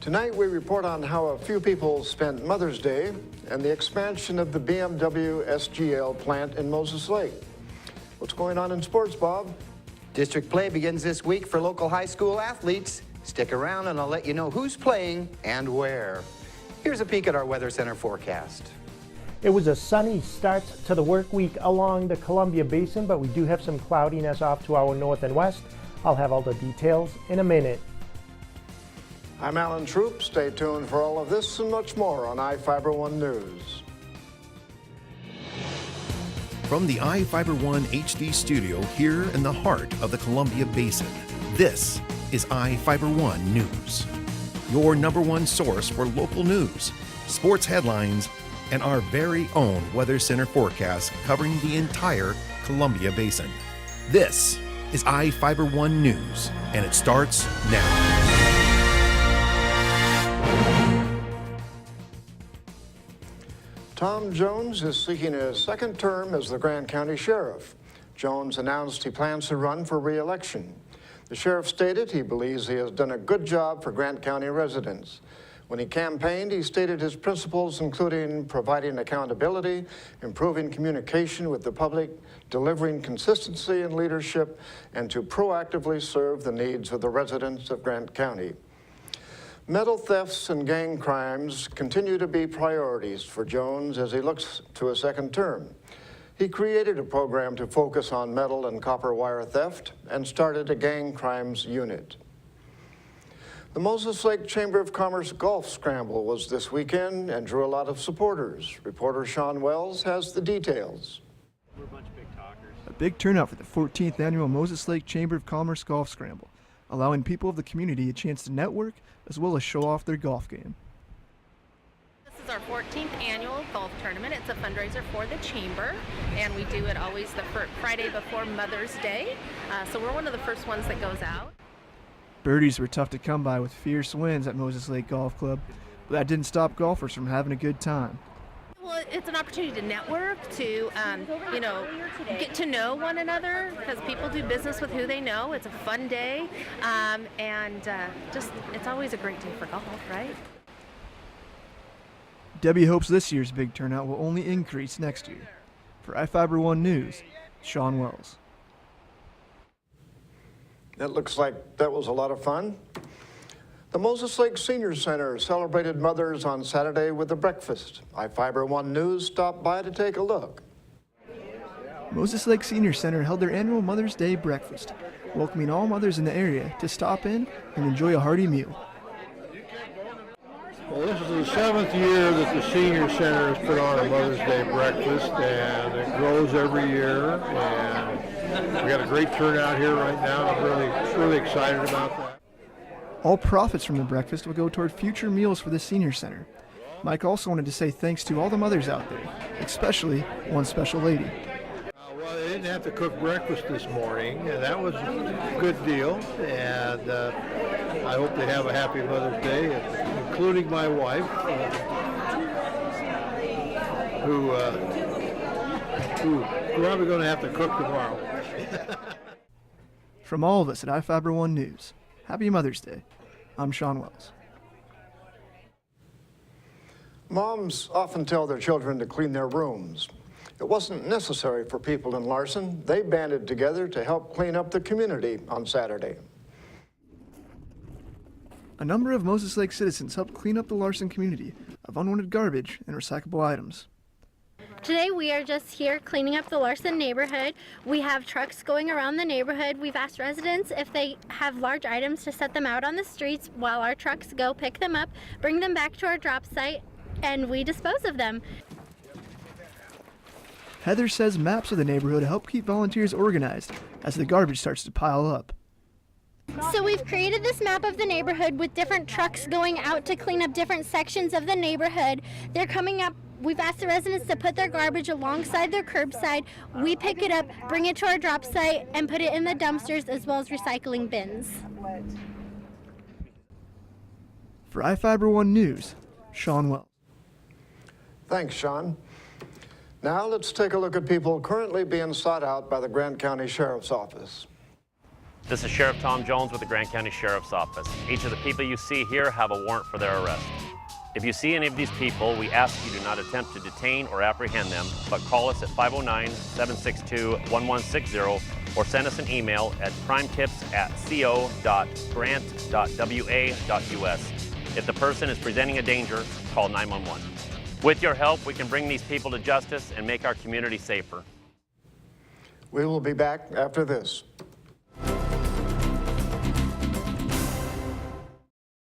Tonight we report on how a few people spent Mother's Day and the expansion of the BMW SGL plant in Moses Lake. What's going on in sports, Bob? District play begins this week for local high school athletes. Stick around and I'll let you know who's playing and where. Here's a peek at our Weather Center forecast. It was a sunny start to the work week along the Columbia Basin, but we do have some cloudiness off to our north and west. I'll have all the details in a minute. I'm Alan Troop. Stay tuned for all of this and much more on iFIBER 1 News. From the iFIBER 1 HD studio here in the heart of the Columbia Basin, this is iFIBER 1 News. Your #1 source for local news, sports headlines, and our very own Weather Center forecast covering the entire Columbia Basin. This is iFIBER 1 News, and it starts now. Tom Jones is seeking a second term as the Grant County Sheriff. Jones announced he plans to run for re-election. The sheriff stated he believes he has done a good job for Grant County residents. When he campaigned, he stated his principles including providing accountability, improving communication with the public, delivering consistency in leadership, and to proactively serve the needs of the residents of Grant County. Metal thefts and gang crimes continue to be priorities for Jones as he looks to a second term. He created a program to focus on metal and copper wire theft and started a gang crimes unit. The Moses Lake Chamber of Commerce Golf Scramble was this weekend and drew a lot of supporters. Reporter Sean Wells has the details. We're a bunch of big talkers. A big turnout for the 14th annual Moses Lake Chamber of Commerce Golf Scramble, allowing people of the community a chance to network as well as show off their golf game. This is our 14th annual golf tournament. It's a fundraiser for the Chamber, and we do it always the Friday before Mother's Day. So we're one of the first ones that goes out. Birdies were tough to come by with fierce winds at Moses Lake Golf Club, but that didn't stop golfers from having a good time. Well, it's an opportunity to network, to get to know one another, because people do business with who they know. It's a fun day, it's always a great day for golf, right? Debbie hopes this year's big turnout will only increase next year. For iFIBER 1 News, Sean Wells. It looks like that was a lot of fun. The Moses Lake Senior Center celebrated mothers on Saturday with a breakfast. iFIBER 1 News stopped by to take a look. Moses Lake Senior Center held their annual Mother's Day breakfast, welcoming all mothers in the area to stop in and enjoy a hearty meal. Well, this is the 7th year that the Senior Center has put on a Mother's Day breakfast, and it grows every year, and we got a great turnout here right now. I'm really excited about that. All profits from the breakfast will go toward future meals for the Senior Center. Mike also wanted to say thanks to all the mothers out there, especially one special lady. Well, they didn't have to cook breakfast this morning, and that was a good deal, and I hope they have a happy Mother's Day, including my wife, who we're probably going to have to cook tomorrow. From all of us at iFIBER 1 News, happy Mother's Day. I'm Sean Wells. Moms often tell their children to clean their rooms. It wasn't necessary for people in Larson. They banded together to help clean up the community on Saturday. A number of Moses Lake citizens helped clean up the Larson community of unwanted garbage and recyclable items. Today we are just here cleaning up the Larson neighborhood. We have trucks going around the neighborhood. We've asked residents if they have large items to set them out on the streets while our trucks go pick them up, bring them back to our drop site, and we dispose of them. Heather says maps of the neighborhood help keep volunteers organized as the garbage starts to pile up. So we've created this map of the neighborhood with different trucks going out to clean up different sections of the neighborhood. They're coming up. We've asked the residents to put their garbage alongside their curbside. We pick it up, bring it to our drop site, and put it in the dumpsters as well as recycling bins. For iFIBER 1 News, Sean Wells. Thanks, Sean. Now let's take a look at people currently being sought out by the Grant County Sheriff's Office. This is Sheriff Tom Jones with the Grant County Sheriff's Office. Each of the people you see here have a warrant for their arrest. If you see any of these people, we ask you do not attempt to detain or apprehend them, but call us at 509-762-1160 or send us an email at crimetips@co.grant.wa.us. If the person is presenting a danger, call 911. With your help, we can bring these people to justice and make our community safer. We will be back after this.